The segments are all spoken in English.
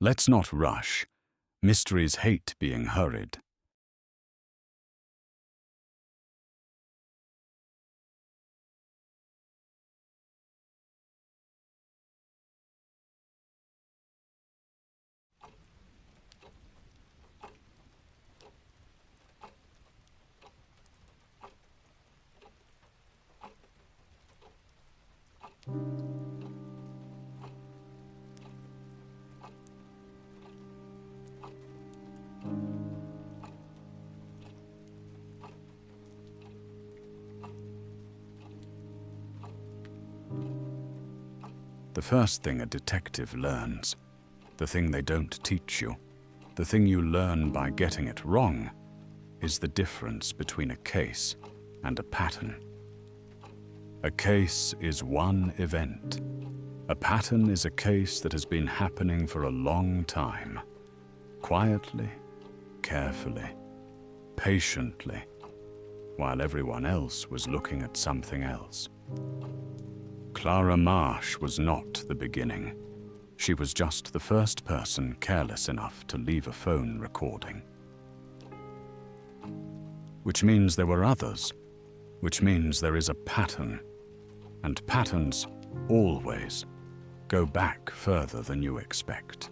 Let's not rush. Mysteries hate being hurried. The first thing a detective learns, the thing they don't teach you, the thing you learn by getting it wrong, is the difference between a case and a pattern. A case is one event. A pattern is a case that has been happening for a long time, quietly, carefully, patiently, while everyone else was looking at something else. Clara Marsh was not the beginning. She was just the first person careless enough to leave a phone recording. Which means there were others, which means there is a pattern. And patterns always go back further than you expect.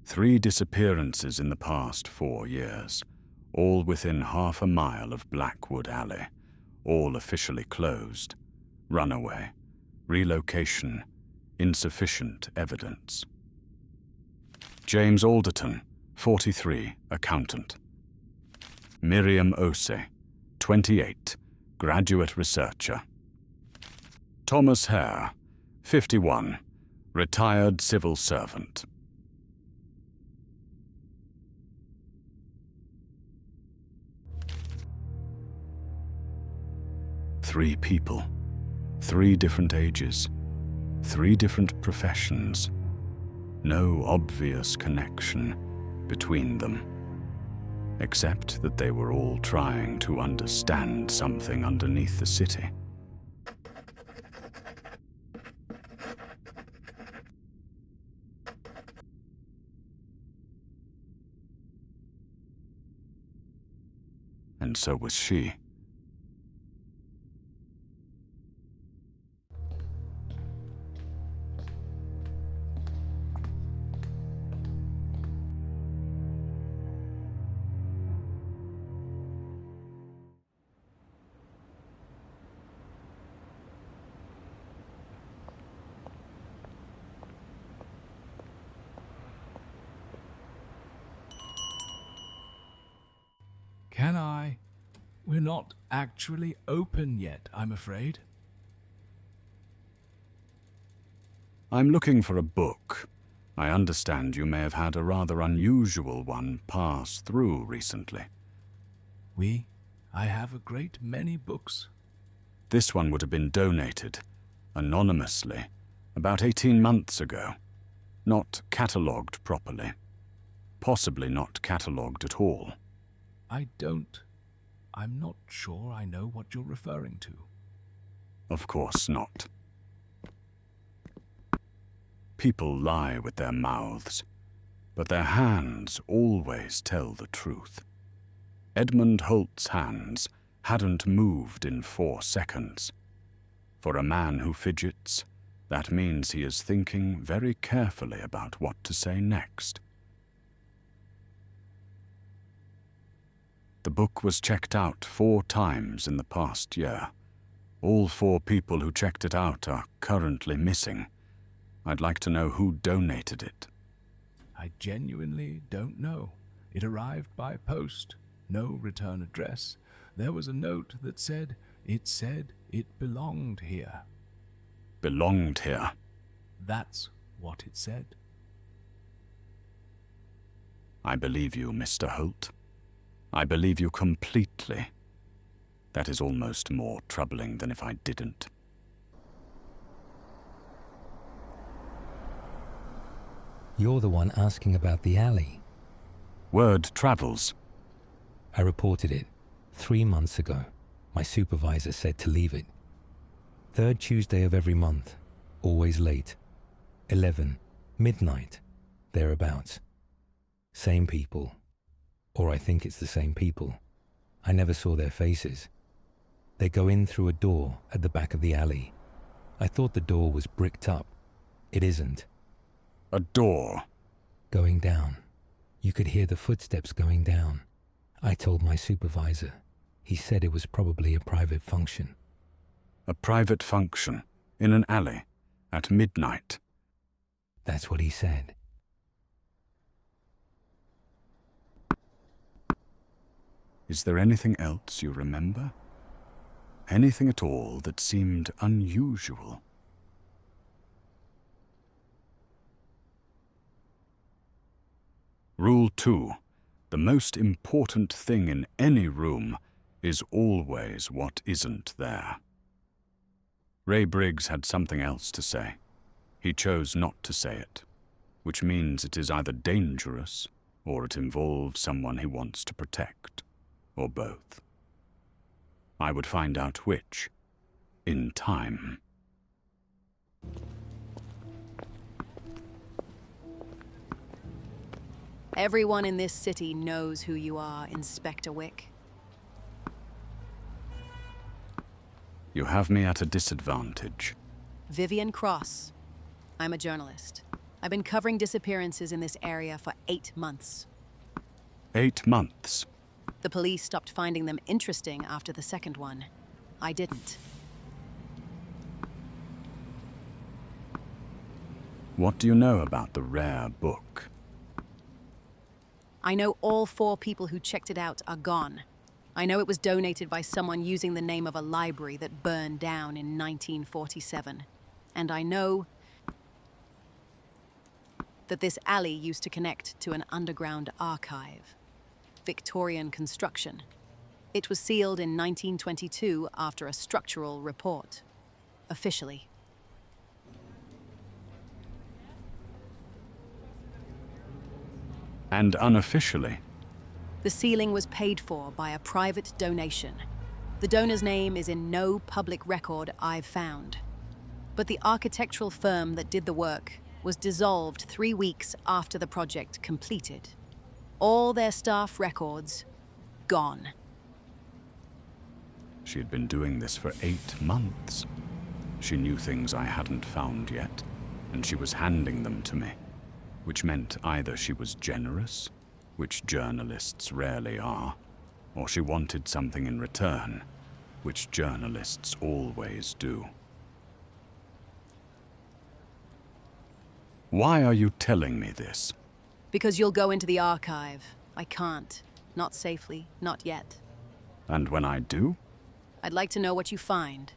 Three disappearances in the past 4 years, all within half a mile of Blackwood Alley, all officially closed. Runaway, relocation, insufficient evidence. James Alderton, 43, accountant. Miriam Ose, 28, graduate researcher. Thomas Hare, 51, retired civil servant. Three people, 3 different ages, 3 different professions. No obvious connection between them, except that they were all trying to understand something underneath the city. And so was she. Can I? We're not actually open yet, I'm afraid. I'm looking for a book. I understand you may have had a rather unusual one pass through recently. I have a great many books. This one would have been donated, anonymously, about 18 months ago. Not catalogued properly. Possibly not catalogued at all. I'm not sure I know what you're referring to. Of course not. People lie with their mouths, but their hands always tell the truth. Edmund Holt's hands hadn't moved in 4 seconds. For a man who fidgets, that means he is thinking very carefully about what to say next. The book was checked out 4 times in the past year. All 4 people who checked it out are currently missing. I'd like to know who donated it. I genuinely don't know. It arrived by post. No return address. There was a note that said it belonged here. Belonged here? That's what it said. I believe you, Mr. Holt. I believe you completely. That is almost more troubling than if I didn't. You're the one asking about the alley. Word travels. I reported it 3 months ago. My supervisor said to leave it. 3rd Tuesday of every month, always late. 11, midnight, thereabouts. Same people. Or I think it's the same people. I never saw their faces. They go in through a door at the back of the alley. I thought the door was bricked up. It isn't. A door. Going down. You could hear the footsteps going down. I told my supervisor. He said it was probably a private function. A private function in an alley at midnight. That's what he said. Is there anything else you remember? Anything at all that seemed unusual? Rule 2. The most important thing in any room is always what isn't there. Ray Briggs had something else to say. He chose not to say it, which means it is either dangerous or it involves someone he wants to protect, or both. I would find out which, in time. Everyone in this city knows who you are, Inspector Wick. You have me at a disadvantage. Vivian Cross. I'm a journalist. I've been covering disappearances in this area for 8 months. 8 months. The police stopped finding them interesting after the second one. I didn't. What do you know about the rare book? I know all 4 people who checked it out are gone. I know it was donated by someone using the name of a library that burned down in 1947. And I know that this alley used to connect to an underground archive. Victorian construction. It was sealed in 1922 after a structural report. Officially. And unofficially? The sealing was paid for by a private donation. The donor's name is in no public record I've found. But the architectural firm that did the work was dissolved 3 weeks after the project completed. All their staff records gone. She had been doing this for 8 months. She knew things I hadn't found yet, and she was handing them to me, which meant either she was generous, which journalists rarely are, or she wanted something in return, which journalists always do. Why are you telling me this? Because you'll go into the archive. I can't. Not safely. Not yet. And when I do? I'd like to know what you find.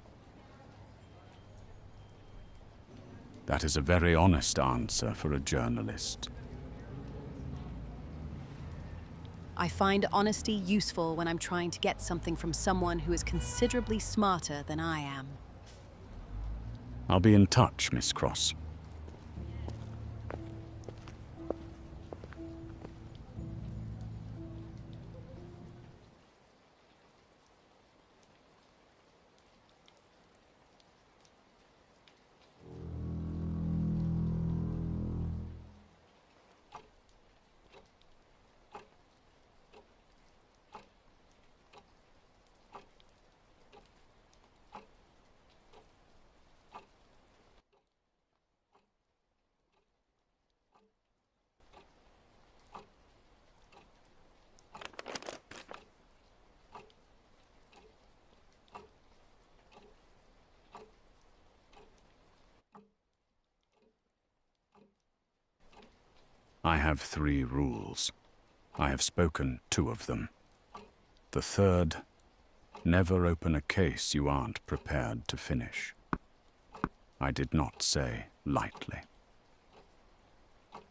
That is a very honest answer for a journalist. I find honesty useful when I'm trying to get something from someone who is considerably smarter than I am. I'll be in touch, Miss Cross. I have 3 rules. I have spoken 2 of them. The 3rd, never open a case you aren't prepared to finish. I did not say lightly.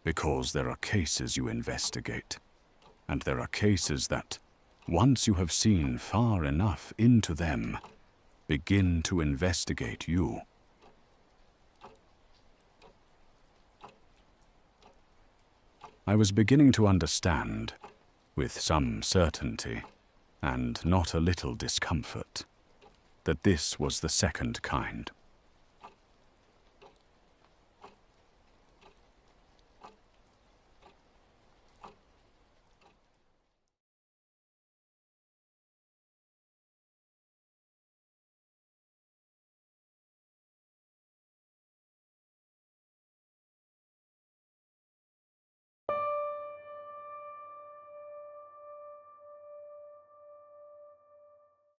Because there are cases you investigate, and there are cases that, Once you have seen far enough into them, begin to investigate you. I was beginning to understand, with some certainty, and not a little discomfort, that this was the second kind.